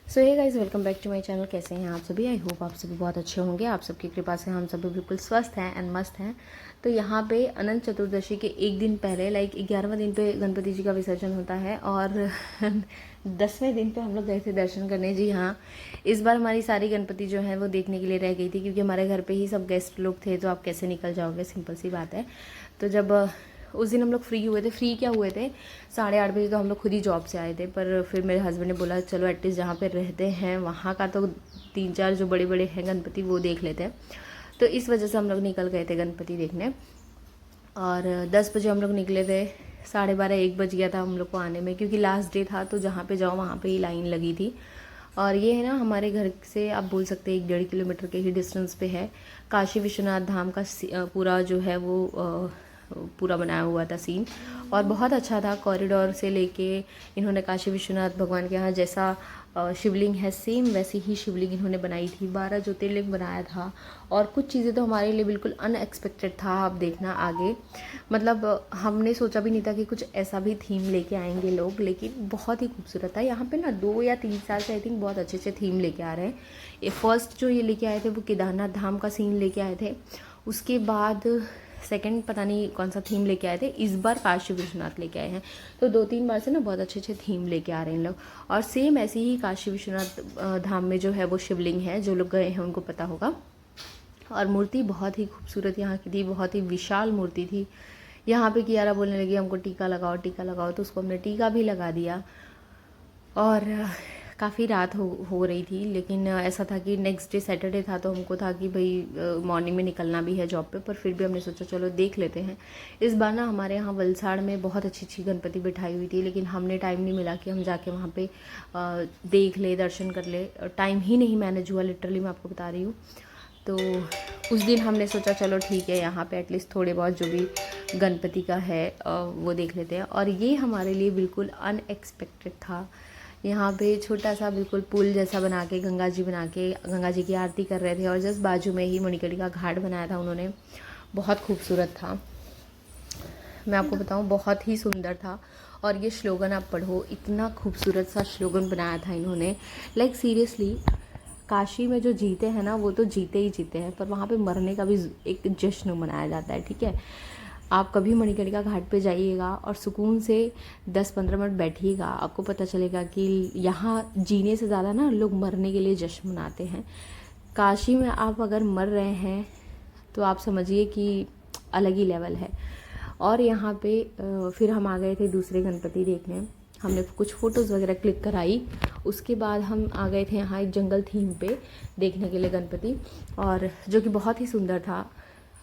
So hey guys, welcome back to my channel. कैसे हैं आप सभी? आई होप आप सभी बहुत अच्छे होंगे। आप सबकी कृपा से हम सभी बिल्कुल स्वस्थ हैं एंड मस्त हैं। तो यहाँ पे अनंत चतुर्दशी के एक दिन पहले लाइक 11वें दिन पे गणपति जी का विसर्जन होता है और 10वें दिन पे हम लोग गए थे दर्शन करने। जी हाँ, इस बार हमारी सारी गणपति जो है वो देखने के लिए रह गई थी, क्योंकि हमारे घर पर ही सब गेस्ट लोग थे, तो आप कैसे निकल जाओगे, सिंपल सी बात है। तो जब उस दिन हम लोग फ्री हुए थे, फ्री क्या हुए थे, 8:30 बजे तो हम लोग खुद ही जॉब से आए थे। पर फिर मेरे हस्बैंड ने बोला चलो एटलीस्ट जहाँ पे रहते हैं वहाँ का तो 3-4 जो बड़े बड़े हैं गणपति वो देख लेते हैं। तो इस वजह से हम लोग निकल गए थे गणपति देखने। और 10 बजे हम लोग निकले थे, 12:30-1 बज गया था हम लोग को आने में, क्योंकि लास्ट डे था। तो जहाँ पे जाओ वहाँ पे ही लाइन लगी थी। और ये है ना, हमारे घर से आप बोल सकते हैं 1-1.5 किलोमीटर के ही डिस्टेंस पे है। काशी विश्वनाथ धाम का पूरा जो है वो पूरा बनाया हुआ था सीन, और बहुत अच्छा था। कॉरिडोर से लेके इन्होंने काशी विश्वनाथ भगवान के यहाँ जैसा शिवलिंग है सेम वैसी ही शिवलिंग इन्होंने बनाई थी। 12 ज्योतिर्लिंग बनाया था। और कुछ चीज़ें तो हमारे लिए बिल्कुल अनएक्सपेक्टेड था। आप देखना आगे, मतलब हमने सोचा भी नहीं था कि कुछ ऐसा भी थीम लेके आएंगे लोग, लेकिन बहुत ही खूबसूरत था। यहाँ पे ना 2 या 3 साल से आई थिंक बहुत अच्छे अच्छे थीम लेके आ रहे हैं। ये फर्स्ट जो ये लेके आए थे वो केदारनाथ धाम का सीन लेके आए थे। उसके बाद सेकंड पता नहीं कौन सा थीम लेके आए थे। इस बार काशी विश्वनाथ लेके आए हैं। तो 2-3 बार से ना बहुत अच्छे अच्छे थीम लेके आ रहे हैं लोग। और सेम ऐसे ही काशी विश्वनाथ धाम में जो है वो शिवलिंग है, जो लोग गए हैं उनको पता होगा। और मूर्ति बहुत ही खूबसूरत यहाँ की थी, बहुत ही विशाल मूर्ति थी। यहाँ पे कियारा बोलने लगी हमको टीका लगाओ टीका लगाओ, तो उसको हमने टीका भी लगा दिया। और काफ़ी रात हो रही थी, लेकिन ऐसा था कि नेक्स्ट डे सैटरडे था, तो हमको था कि भाई मॉर्निंग में निकलना भी है जॉब पे। पर फिर भी हमने सोचा चलो देख लेते हैं। इस बार ना हमारे यहाँ वलसाड़ में बहुत अच्छी अच्छी गणपति बिठाई हुई थी, लेकिन हमने टाइम नहीं मिला कि हम जाके वहाँ पे देख ले, दर्शन कर ले। टाइम ही नहीं मैनेज हुआ, लिटरली मैं आपको बता रही हूँ। तो उस दिन हमने सोचा चलो ठीक है, यहाँ पे एटलीस्ट थोड़े बहुत जो भी गणपति का है वो देख लेते हैं। और ये हमारे लिए बिल्कुल अनएक्सपेक्टेड था। यहाँ पे छोटा सा बिल्कुल पुल जैसा बना के गंगा जी की आरती कर रहे थे, और जस्ट बाजू में ही मणिकर्णिका घाट बनाया था उन्होंने। बहुत खूबसूरत था, मैं आपको बताऊँ, बहुत ही सुंदर था। और ये श्लोगन आप पढ़ो, इतना खूबसूरत सा श्लोगन बनाया था इन्होंने। लाइक सीरियसली, काशी में जो जीते हैं ना वो तो जीते ही जीते हैं, पर वहाँ पे मरने का भी एक जश्न मनाया जाता है, ठीक है। आप कभी मणिकर्णिका घाट पे जाइएगा और सुकून से 10-15 मिनट बैठिएगा, आपको पता चलेगा कि यहाँ जीने से ज़्यादा ना लोग मरने के लिए जश्न मनाते हैं। काशी में आप अगर मर रहे हैं तो आप समझिए कि अलग ही लेवल है। और यहाँ पे फिर हम आ गए थे दूसरे गणपति देखने। हमने कुछ फ़ोटोज़ वगैरह क्लिक कराई। उसके बाद हम आ गए थे यहाँ एक जंगल थीम पे देखने के लिए गणपति, और जो कि बहुत ही सुंदर था।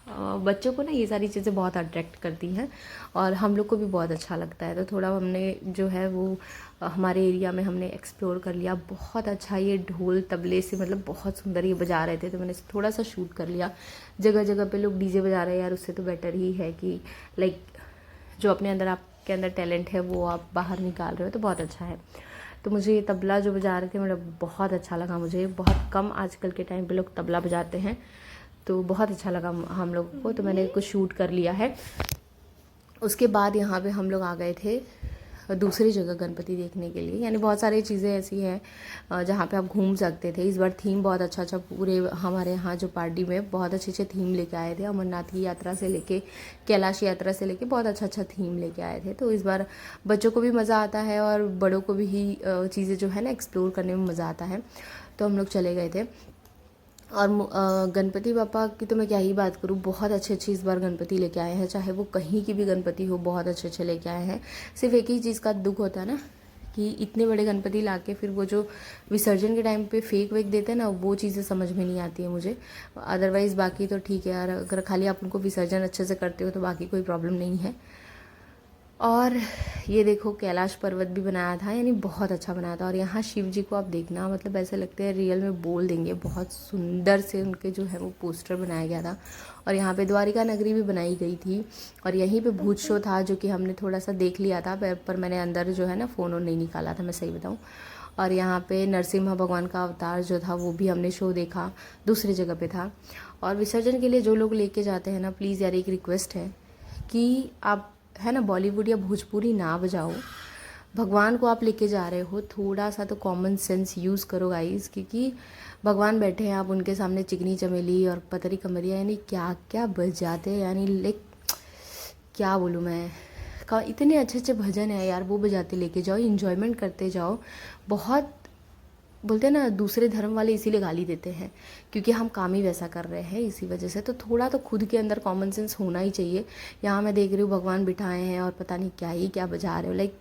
बच्चों को ना ये सारी चीज़ें बहुत अट्रैक्ट करती हैं, और हम लोग को भी बहुत अच्छा लगता है। तो थोड़ा हमने जो है वो हमारे एरिया में हमने एक्सप्लोर कर लिया। बहुत अच्छा, ये ढोल तबले से मतलब बहुत सुंदर ये बजा रहे थे, तो मैंने थोड़ा सा शूट कर लिया। जगह जगह पे लोग डीजे बजा रहे हैं यार, उससे तो बेटर ही है कि लाइक जो अपने अंदर आपके अंदर टैलेंट है वो आप बाहर निकाल रहे हो, तो बहुत अच्छा है। तो मुझे ये तबला जो बजा रहे थे मतलब बहुत अच्छा लगा मुझे। बहुत कम आजकल के टाइम पे लोग तबला बजाते हैं, तो बहुत अच्छा लगा हम लोगों को। तो मैंने कुछ शूट कर लिया है। उसके बाद यहाँ पे हम लोग आ गए थे दूसरी जगह गणपति देखने के लिए। यानी बहुत सारी चीज़ें ऐसी हैं जहाँ पे आप घूम सकते थे। इस बार थीम बहुत अच्छा अच्छा, पूरे हमारे यहाँ जो पार्टी में बहुत अच्छे अच्छे थीम लेके आए थे। अमरनाथ की यात्रा से लेके कैलाश यात्रा से लेके बहुत अच्छा अच्छा थीम लेके आए थे। तो इस बार बच्चों को भी मज़ा आता है और बड़ों को भी ही चीज़ें जो है ना एक्सप्लोर करने में मज़ा आता है। तो हम लोग चले गए थे। और गणपति बापा की तो मैं क्या ही बात करूँ, बहुत अच्छे अच्छे इस बार गणपति लेके आए हैं। चाहे वो कहीं की भी गणपति हो, बहुत अच्छे अच्छे लेके आए हैं। सिर्फ एक ही चीज़ का दुख होता है ना कि इतने बड़े गणपति लाके फिर वो जो विसर्जन के टाइम पे फेक वेक देते हैं ना, वो चीज़ें समझ में नहीं आती है मुझे। अदरवाइज़ बाकी तो ठीक है यार, अगर खाली आप उनको विसर्जन अच्छे से करते हो तो बाकी कोई प्रॉब्लम नहीं है। और ये देखो कैलाश पर्वत भी बनाया था, यानी बहुत अच्छा बनाया था। और यहाँ शिव जी को आप देखना, मतलब ऐसे लगते हैं रियल में बोल देंगे। बहुत सुंदर से उनके जो है वो पोस्टर बनाया गया था। और यहाँ पे द्वारिका नगरी भी बनाई गई थी। और यहीं पे भूत शो था, जो कि हमने थोड़ा सा देख लिया था, पर मैंने अंदर जो है ना फ़ोन नहीं निकाला था, मैं सही बताऊँ। और यहाँ पे नरसिम्हा भगवान का अवतार जो था वो भी हमने शो देखा, दूसरी जगह पे था। और विसर्जन के लिए जो लोग लेके जाते हैं ना, प्लीज़ यार एक रिक्वेस्ट है कि आप है ना बॉलीवुड या भोजपुरी ना बजाओ। भगवान को आप लेके जा रहे हो, थोड़ा सा तो कॉमन सेंस यूज़ करो गाइस, क्योंकि भगवान बैठे हैं, आप उनके सामने चिकनी चमेली और पतरी कमरिया यानी क्या क्या बजाते हैं, यानी लाइक क्या बोलूँ मैं, इतने अच्छे अच्छे भजन है यार, वो बजाते लेके जाओ, इन्जॉयमेंट करते जाओ। बहुत बोलते हैं ना, दूसरे धर्म वाले इसीलिए गाली देते हैं क्योंकि हम काम ही वैसा कर रहे हैं, इसी वजह से। तो थोड़ा तो खुद के अंदर कॉमन सेंस होना ही चाहिए। यहाँ मैं देख रही हूँ भगवान बिठाए हैं और पता नहीं क्या ही क्या बजा रहे हो, लाइक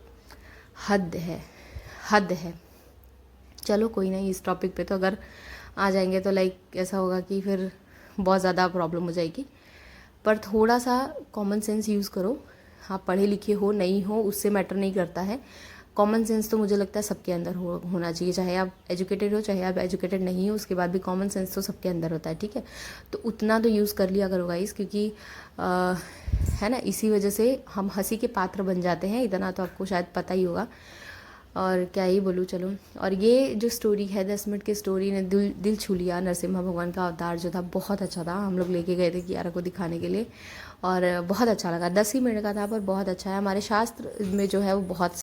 हद है, हद है। चलो कोई नहीं, इस टॉपिक पे तो अगर आ जाएंगे तो लाइक ऐसा होगा कि फिर बहुत ज़्यादा प्रॉब्लम हो जाएगी। पर थोड़ा सा कॉमन सेंस यूज़ करो। आप पढ़े लिखे हो नहीं हो उससे मैटर नहीं करता है, कॉमन सेंस तो मुझे लगता है सबके अंदर होना चाहिए, चाहे आप एजुकेटेड हो चाहे आप एजुकेटेड नहीं हो, उसके बाद भी कॉमन सेंस तो सबके अंदर होता है, ठीक है। तो उतना तो यूज़ कर लिया करो गाइस, क्योंकि है ना, इसी वजह से हम हंसी के पात्र बन जाते हैं, इतना तो आपको शायद पता ही होगा। और क्या ही बोलूँ, चलो। और ये जो स्टोरी है 10 मिनट की स्टोरी ने दिल छू लिया। नरसिम्हा भगवान का अवतार जो था बहुत अच्छा था, हम लोग लेके गए थे कियारा को दिखाने के लिए और बहुत अच्छा लगा। 10 ही मिनट का था पर बहुत अच्छा है। हमारे शास्त्र में जो है वो बहुत